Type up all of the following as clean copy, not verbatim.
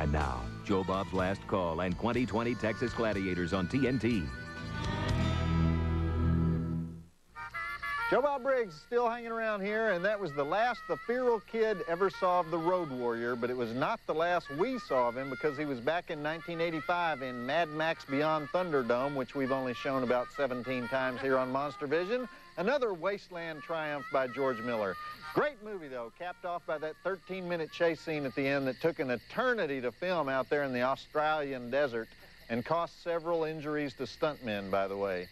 And now, Joe Bob's Last Call and 2020 Texas Gladiators on TNT. Joe Bob Briggs is still hanging around here, and that was the last the feral kid ever saw of the Road Warrior, but it was not the last we saw of him because he was back in 1985 in Mad Max Beyond Thunderdome, which we've only shown about 17 times here on MonsterVision. Another wasteland triumph by George Miller. Great movie, though, capped off by that 13-minute chase scene at the end that took an eternity to film out there in the Australian desert and cost several injuries to stuntmen, by the way.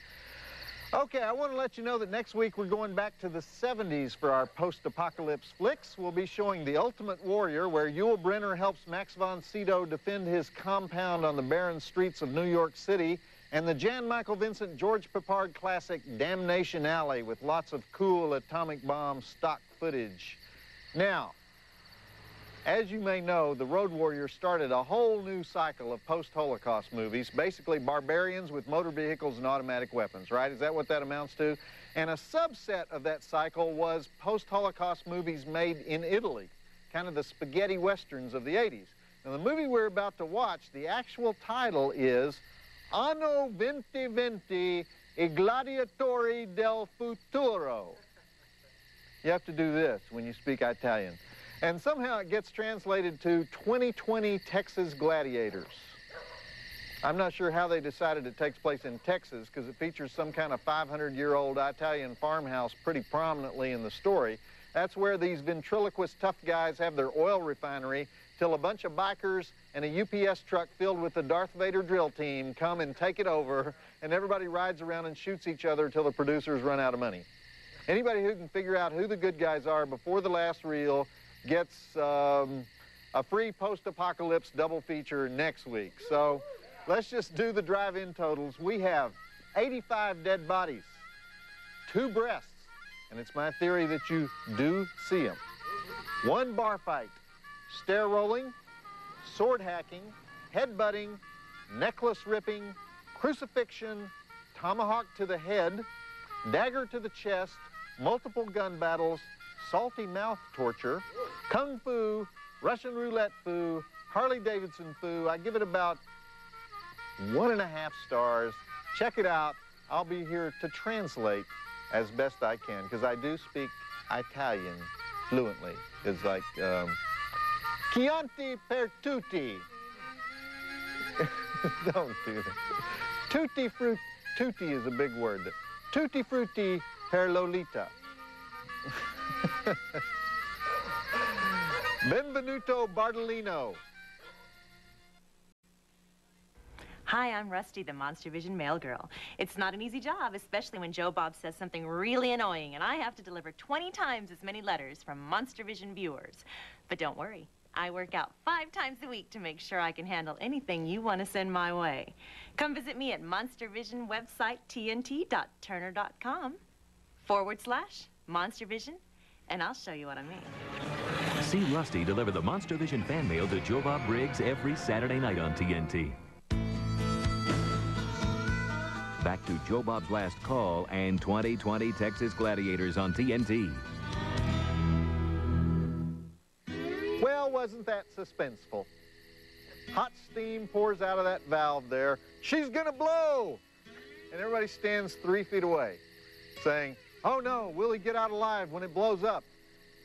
Okay, I want to let you know that next week we're going back to the 70s for our post-apocalypse flicks. We'll be showing The Ultimate Warrior, where Yul Brynner helps Max von Sydow defend his compound on the barren streets of New York City, and the Jan Michael Vincent George Peppard classic Damnation Alley with lots of cool atomic bomb stock footage. Now, as you may know, the Road Warrior started a whole new cycle of post-Holocaust movies, basically barbarians with motor vehicles and automatic weapons, right? Is that what that amounts to? And a subset of that cycle was post-Holocaust movies made in Italy, kind of the spaghetti westerns of the 80s. Now, the movie we're about to watch, the actual title is Anno 2020, I Gladiatori del Futuro. You have to do this when you speak Italian. And somehow it gets translated to 2020 Texas Gladiators. I'm not sure how they decided it takes place in Texas because it features some kind of 500-year-old Italian farmhouse pretty prominently in the story. That's where these ventriloquist tough guys have their oil refinery till a bunch of bikers and a UPS truck filled with the Darth Vader drill team come and take it over, and everybody rides around and shoots each other until the producers run out of money. Anybody who can figure out who the good guys are before the last reel gets a free post-apocalypse double feature next week. So let's just do the drive-in totals. We have 85 dead bodies, 2 breasts, and it's my theory that you do see them, 1 bar fight, stair rolling, sword hacking, headbutting, necklace ripping, crucifixion, tomahawk to the head, dagger to the chest, multiple gun battles, salty mouth torture, kung fu, Russian roulette foo, Harley Davidson foo. I give it about 1.5 stars. Check it out. I'll be here to translate as best I can because I do speak Italian fluently. It's like Chianti per tutti. Don't do that. Tutti frutti. Tutti is a big word. Tutti frutti per Lolita. Benvenuto Bartolino. Hi, I'm Rusty, the MonsterVision mail girl. It's not an easy job, especially when Joe Bob says something really annoying, and I have to deliver 20 times as many letters from MonsterVision viewers. But don't worry, I work out 5 times a week to make sure I can handle anything you want to send my way. Come visit me at MonsterVision website, tnt.turner.com/MonsterVision, and I'll show you what I mean. See Rusty deliver the MonsterVision fan mail to Joe Bob Briggs every Saturday night on TNT. Back to Joe Bob's Last Call and 2020 Texas Gladiators on TNT. Well, wasn't that suspenseful? Hot steam pours out of that valve there. She's gonna blow! And everybody stands 3 feet away, saying, oh no, will he get out alive when it blows up?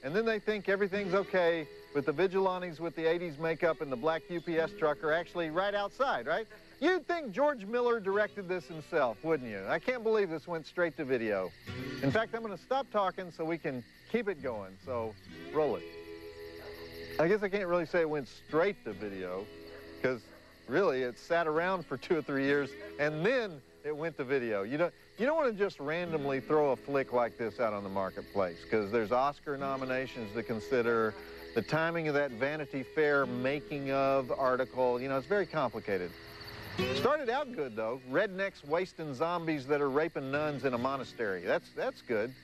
And then they think everything's okay, but the vigilantes with the 80s makeup and the black UPS truck are actually right outside, right? You'd think George Miller directed this himself, wouldn't you? I can't believe this went straight to video. In fact, I'm going to stop talking so we can keep it going. So, roll it. I guess I can't really say it went straight to video, because really it sat around for 2 or 3 years, and then it went to video. You don't want to just randomly throw a flick like this out on the marketplace, because there's Oscar nominations to consider, the timing of that Vanity Fair making of article. You know, it's very complicated. Started out good, though. Rednecks wasting zombies that are raping nuns in a monastery. That's good.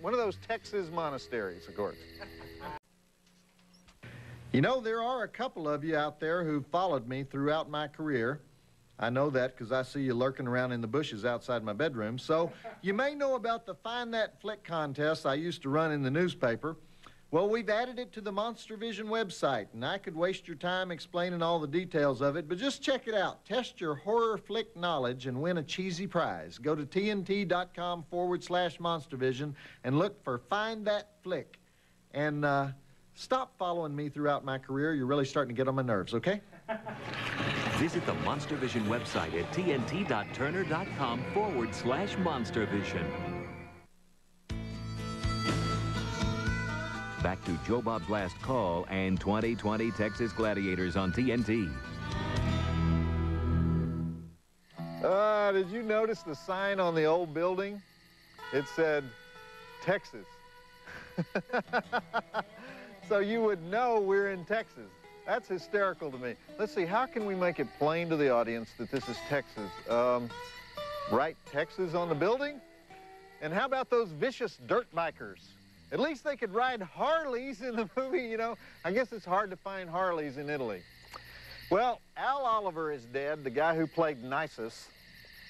One of those Texas monasteries, of course. You know, there are a couple of you out there who followed me throughout my career. I know that because I see you lurking around in the bushes outside my bedroom. So you may know about the Find That Flick contest I used to run in the newspaper. Well, we've added it to the MonsterVision website, and I could waste your time explaining all the details of it, but just check it out. Test your horror flick knowledge and win a cheesy prize. Go to TNT.com/MonsterVision and look for Find That Flick. And stop following me throughout my career. You're really starting to get on my nerves, okay? Visit the MonsterVision website at tnt.turner.com/MonsterVision. Back to Joe Bob's Last Call and 2020 Texas Gladiators on TNT. Did you notice the sign on the old building? It said, Texas. So you would know we're in Texas. That's hysterical to me. Let's see, how can we make it plain to the audience that this is Texas? Write Texas on the building? And how about those vicious dirt bikers? At least they could ride Harleys in the movie, you know. I guess it's hard to find Harleys in Italy. Well, Al Oliver is dead, the guy who played Nisus.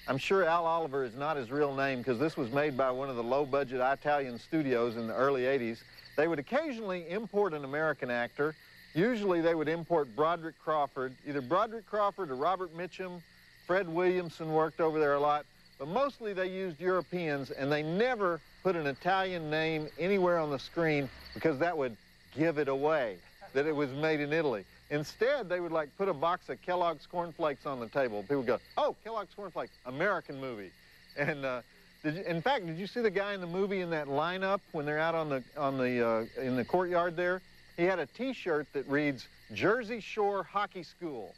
I'm sure Al Oliver is not his real name because this was made by one of the low-budget Italian studios in the early 80s. They would occasionally import an American actor. Usually they would import Broderick Crawford. Either Broderick Crawford or Robert Mitchum. Fred Williamson worked over there a lot. But mostly they used Europeans, and they never put an Italian name anywhere on the screen because that would give it away that it was made in Italy. Instead, they would like put a box of Kellogg's Corn Flakes on the table. People would go, oh, Kellogg's Corn Flakes, American movie. And in fact, did you see the guy in the movie in that lineup when they're out in the courtyard there? He had a T-shirt that reads Jersey Shore Hockey School,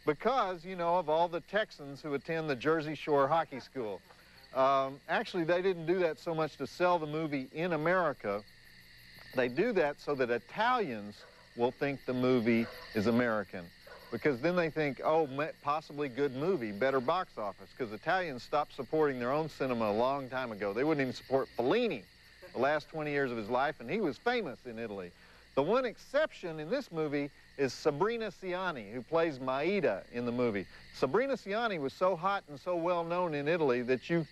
because, you know, of all the Texans who attend the Jersey Shore Hockey School. Actually, they didn't do that so much to sell the movie in America. They do that so that Italians will think the movie is American, because then they think, oh, possibly good movie, better box office, because Italians stopped supporting their own cinema a long time ago. They wouldn't even support Fellini the last 20 years of his life, and he was famous in Italy. The one exception in this movie is Sabrina Ciani, who plays Maida in the movie. Sabrina Ciani was so hot and so well known in Italy that you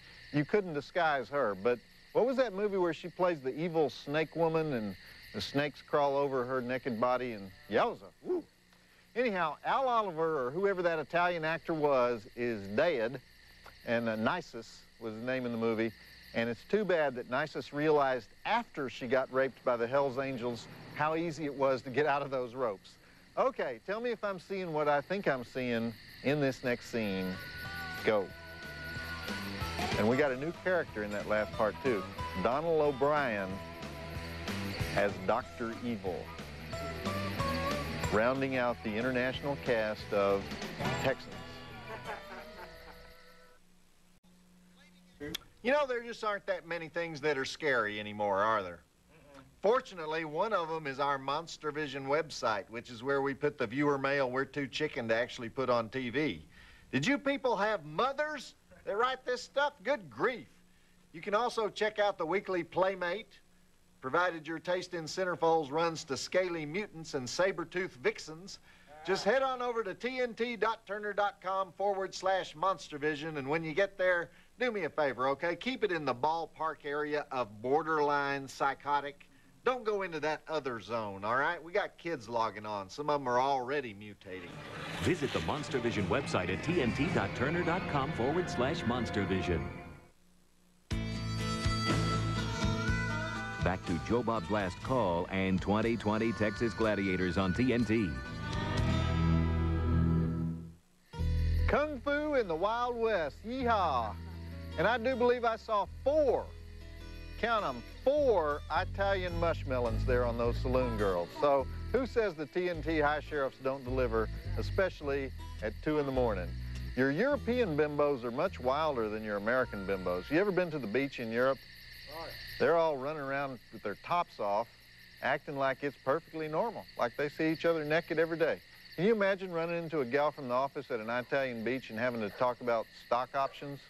couldn't disguise her. But what was that movie where she plays the evil snake woman and the snakes crawl over her naked body and yowza? Woo. Anyhow, Al Oliver, or whoever that Italian actor was, is dead, and Nisus was the name in the movie. And it's too bad that Nisus realized after she got raped by the Hells Angels how easy it was to get out of those ropes. Okay, tell me if I'm seeing what I think I'm seeing in this next scene. Go. And we got a new character in that last part, too. Donald O'Brien as Dr. Evil, rounding out the international cast of Texans. You know, there just aren't that many things that are scary anymore, are there? Fortunately, one of them is our MonsterVision website, which is where we put the viewer mail we're too chicken to actually put on TV. Did you people have mothers that write this stuff? Good grief. You can also check out the weekly Playmate, provided your taste in centerfolds runs to scaly mutants and saber-toothed vixens. Just head on over to tnt.turner.com/MonsterVision, and when you get there, do me a favor, okay? Keep it in the ballpark area of borderline psychotic. Don't go into that other zone, all right? We got kids logging on. Some of them are already mutating. Visit the MonsterVision website at tnt.turner.com/MonsterVision. Back to Joe Bob's Last Call and 2020 Texas Gladiators on TNT. Kung Fu in the Wild West, yeehaw. And I do believe I saw 4, count them, 4 Italian mushmelons there on those saloon girls. So who says the TNT high sheriffs don't deliver, especially at 2 in the morning? Your European bimbos are much wilder than your American bimbos. You ever been to the beach in Europe? They're all running around with their tops off, acting like it's perfectly normal, like they see each other naked every day. Can you imagine running into a gal from the office at an Italian beach and having to talk about stock options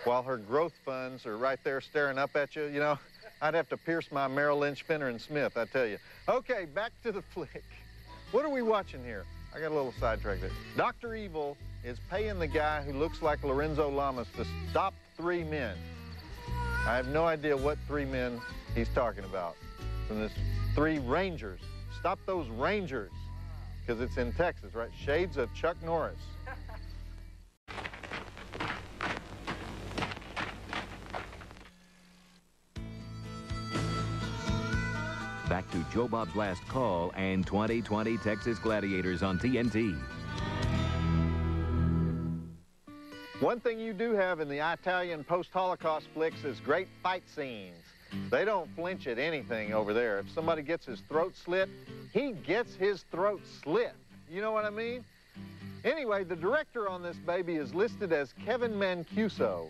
while her growth funds are right there staring up at you? You know, I'd have to pierce my Merrill Lynch, Fenner & Smith, I tell you. Okay, back to the flick. What are we watching here? I got a little sidetracked there. Dr. Evil is paying the guy who looks like Lorenzo Lamas to stop 3 men. I have no idea what 3 men he's talking about from this 3, Rangers. Stop those Rangers, because it's in Texas, right? Shades of Chuck Norris. Back to Joe Bob's Last Call and 2020 Texas Gladiators on TNT. One thing you do have in the Italian post-Holocaust flicks is great fight scenes. They don't flinch at anything over there. If somebody gets his throat slit, he gets his throat slit. You know what I mean? Anyway, the director on this baby is listed as Kevin Mancuso.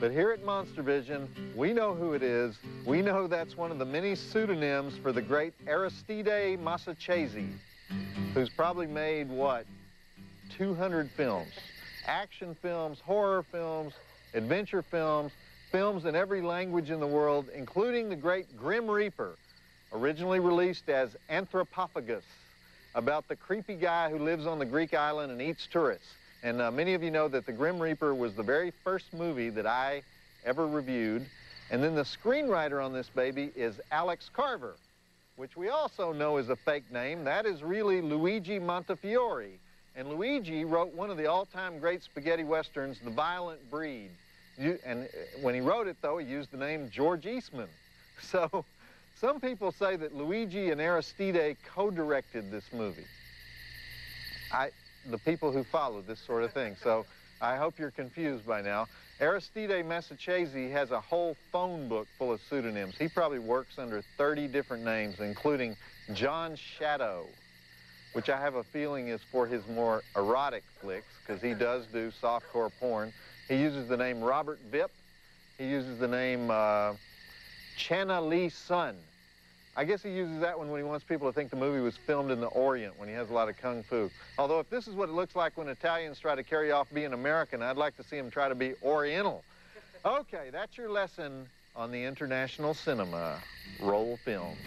But here at MonsterVision, we know who it is. We know that's one of the many pseudonyms for the great Aristide Massachese, who's probably made, what, 200 films. Action films, horror films, adventure films, films in every language in the world, including the great Grim Reaper, originally released as Anthropophagus, about the creepy guy who lives on the Greek island and eats tourists. And many of you know that the Grim Reaper was the very first movie that I ever reviewed. And then the screenwriter on this baby is Alex Carver, which we also know is a fake name. That is really Luigi Montefiore. And Luigi wrote one of the all-time great spaghetti westerns, The Violent Breed. And when he wrote it, though, he used the name George Eastman. So some people say that Luigi and Aristide co-directed this movie. The people who follow this sort of thing. So I hope you're confused by now. Aristide Massachese has a whole phone book full of pseudonyms. He probably works under 30 different names, including John Shadow, which I have a feeling is for his more erotic flicks, because he does do softcore porn. He uses the name Robert Vip. He uses the name Channa Lee Sun. I guess he uses that one when he wants people to think the movie was filmed in the Orient, when he has a lot of kung fu. Although if this is what it looks like when Italians try to carry off being American, I'd like to see them try to be Oriental. Okay, that's your lesson on the international cinema. Roll film.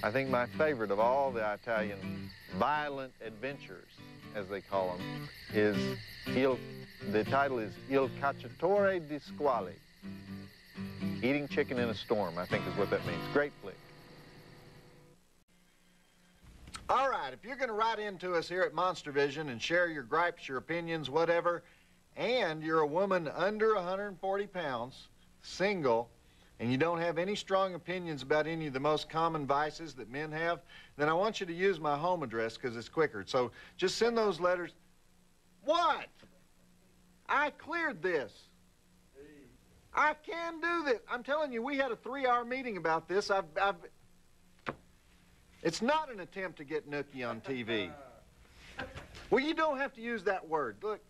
I think my favorite of all the Italian violent adventures, as they call them, is the title is Il Cacciatore di Squali. Eating chicken in a storm, I think is what that means. Great flick. All right, if you're going to write into us here at MonsterVision and share your gripes, your opinions, whatever, and you're a woman under 140 pounds, single, and you don't have any strong opinions about any of the most common vices that men have, then I want you to use my home address because it's quicker. So just send those letters. What? I cleared this. I can do this. I'm telling you, we had a 3-hour meeting about this. It's not an attempt to get Nookie on TV. Well, you don't have to use that word. Look.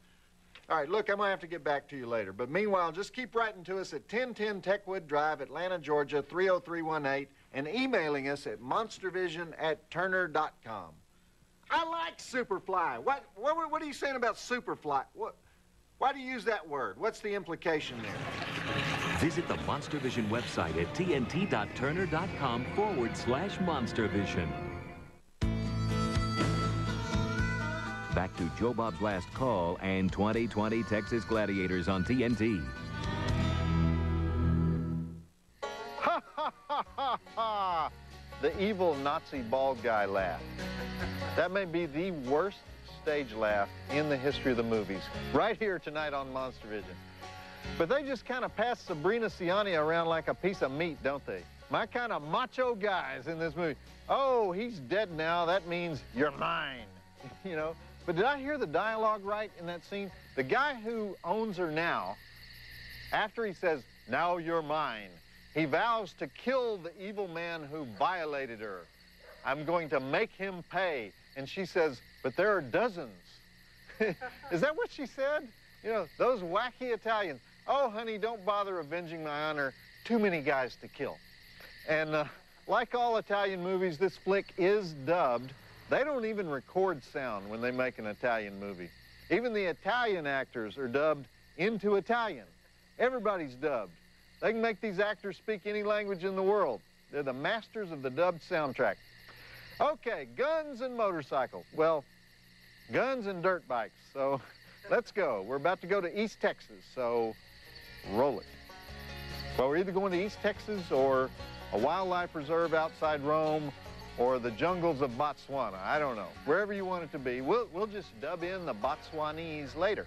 All right, look, I'm going to have to get back to you later. But meanwhile, just keep writing to us at 1010 Techwood Drive, Atlanta, Georgia, 30318, and emailing us at monstervision@turner.com. I like Superfly. What are you saying about Superfly? Why do you use that word? What's the implication there? Visit the MonsterVision website at tnt.turner.com/MonsterVision. Back to Joe Bob's Last Call and 2020 Texas Gladiators on TNT. Ha, ha, ha, ha, ha! The evil Nazi bald guy laugh. That may be the worst stage laugh in the history of the movies. Right here tonight on MonsterVision. But they just kind of pass Sabrina Ciani around like a piece of meat, don't they? My kind of macho guys in this movie. Oh, he's dead now. That means you're mine. You know? But did I hear the dialogue right in that scene? The guy who owns her now, after he says, now you're mine, he vows to kill the evil man who violated her. I'm going to make him pay. And she says, but there are dozens. Is that what she said? You know, those wacky Italians. Oh, honey, don't bother avenging my honor. Too many guys to kill. And like all Italian movies, this flick is dubbed. They don't even record sound when they make an Italian movie. Even the Italian actors are dubbed into Italian. Everybody's dubbed. They can make these actors speak any language in the world. They're the masters of the dubbed soundtrack. Okay, guns and motorcycles. Well, guns and dirt bikes. So let's go. We're about to go to East Texas, so roll it. Well, we're either going to East Texas or a wildlife reserve outside Rome, or the jungles of Botswana. I don't know. Wherever you want it to be. We'll just dub in the Botswanese later.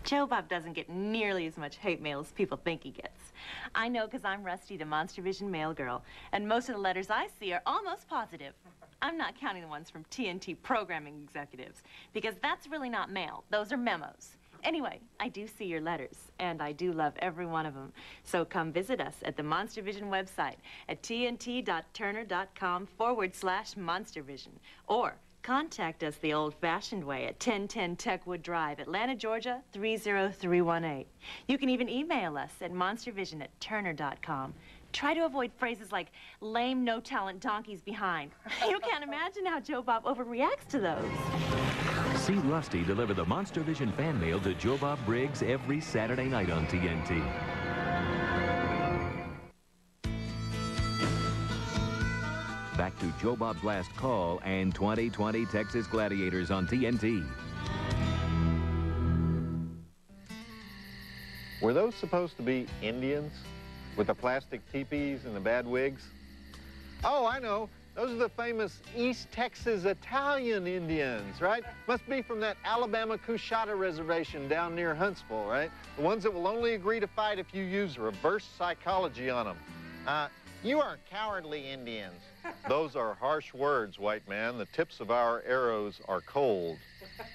Joe Bob doesn't get nearly as much hate mail as people think he gets. I know because I'm Rusty, the MonsterVision mail girl, and most of the letters I see are almost positive. I'm not counting the ones from TNT programming executives, because that's really not mail. Those are memos. Anyway, I do see your letters, and I do love every one of them. So come visit us at the MonsterVision website at tnt.turner.com/MonsterVision, or contact us the old-fashioned way at 1010 Techwood Drive, Atlanta, Georgia, 30318. You can even email us at monstervision@turner.com. Try to avoid phrases like lame, no-talent donkeys behind. You can't imagine how Joe Bob overreacts to those. See Rusty deliver the MonsterVision fan mail to Joe Bob Briggs every Saturday night on TNT. Back to Joe Bob's Last Call and 2020 Texas Gladiators on TNT. Were those supposed to be Indians with the plastic teepees and the bad wigs? Oh, I know. Those are the famous East Texas Italian Indians, right? Must be from that Alabama Coushatta reservation down near Huntsville, right? The ones that will only agree to fight if you use reverse psychology on them. You are cowardly Indians. Those are harsh words, white man. The tips of our arrows are cold.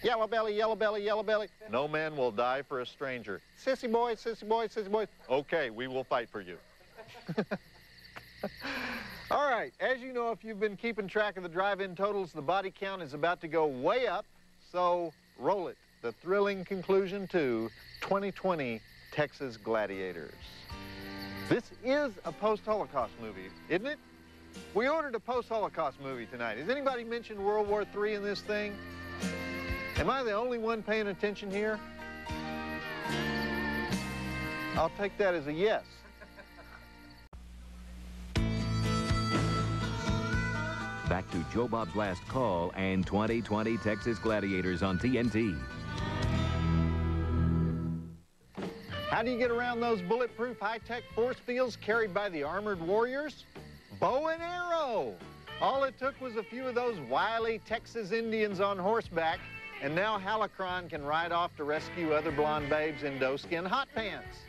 Yellow belly, yellow belly, yellow belly. No man will die for a stranger. Sissy boy, sissy boy, sissy boy. Okay, we will fight for you. All right, as you know, if you've been keeping track of the drive-in totals, the body count is about to go way up, so roll it. The thrilling conclusion to 2020 Texas Gladiators. This is a post-Holocaust movie, isn't it? We ordered a post-Holocaust movie tonight. Has anybody mentioned World War III in this thing? Am I the only one paying attention here? I'll take that as a yes. Back to Joe Bob's Last Call and 2020 Texas Gladiators on TNT. How do you get around those bulletproof high-tech force fields carried by the armored warriors? Bow and arrow. All it took was a few of those wily Texas Indians on horseback, and now Halacron can ride off to rescue other blonde babes in doe-skin hot pants.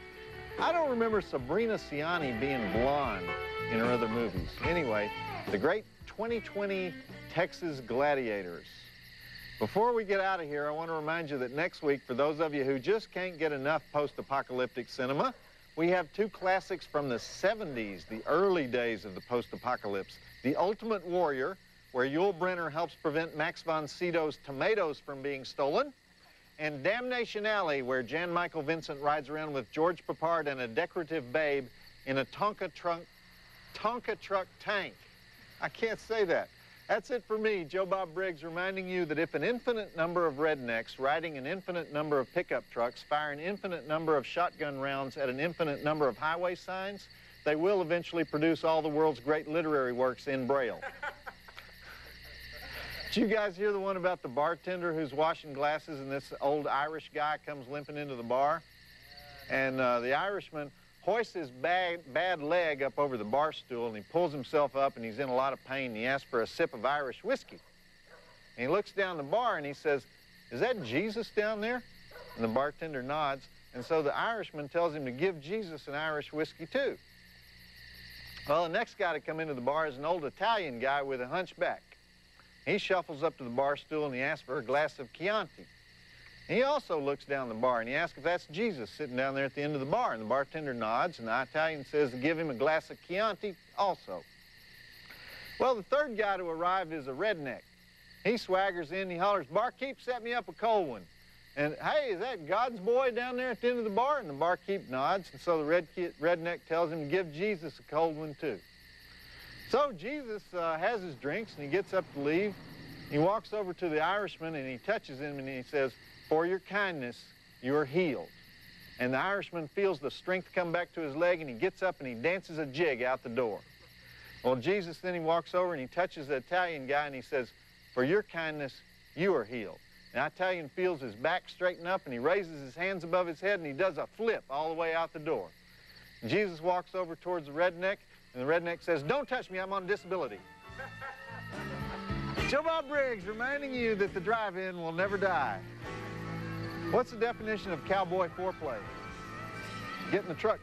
I don't remember Sabrina Ciani being blonde in her other movies. Anyway, the great 2020 Texas Gladiators. Before we get out of here, I want to remind you that next week, for those of you who just can't get enough post-apocalyptic cinema, we have two classics from the 70s, the early days of the post-apocalypse. The Ultimate Warrior, where Yul Brynner helps prevent Max von Sydow's tomatoes from being stolen, and Damnation Alley, where Jan Michael Vincent rides around with George Peppard and a decorative babe in a Tonka truck tank. I can't say that. That's it for me, Joe Bob Briggs, reminding you that if an infinite number of rednecks riding an infinite number of pickup trucks fire an infinite number of shotgun rounds at an infinite number of highway signs, they will eventually produce all the world's great literary works in Braille. Did you guys hear the one about the bartender who's washing glasses and this old Irish guy comes limping into the bar? And the Irishman hoists his bad leg up over the bar stool, and he pulls himself up, and he's in a lot of pain, and he asks for a sip of Irish whiskey. And he looks down the bar, and he says, "Is that Jesus down there?" And the bartender nods, and so the Irishman tells him to give Jesus an Irish whiskey, too. Well, the next guy to come into the bar is an old Italian guy with a hunchback. He shuffles up to the bar stool, and he asks for a glass of Chianti. He also looks down the bar, and he asks if that's Jesus sitting down there at the end of the bar. And the bartender nods, and the Italian says to give him a glass of Chianti also. Well, the third guy to arrive is a redneck. He swaggers in, he hollers, "Barkeep, set me up a cold one." And, "Hey, is that God's boy down there at the end of the bar?" And the barkeep nods, and so the redneck tells him to give Jesus a cold one, too. So Jesus has his drinks, and he gets up to leave. He walks over to the Irishman, and he touches him, and he says, "For your kindness, you are healed." And the Irishman feels the strength come back to his leg, and he gets up and he dances a jig out the door. Well, Jesus, then he walks over and he touches the Italian guy, and he says, "For your kindness, you are healed." And the Italian feels his back straighten up, and he raises his hands above his head, and he does a flip all the way out the door. And Jesus walks over towards the redneck, and the redneck says, "Don't touch me, I'm on disability." Joe Bob Briggs reminding you that the drive-in will never die. What's the definition of cowboy foreplay? Get in the truck,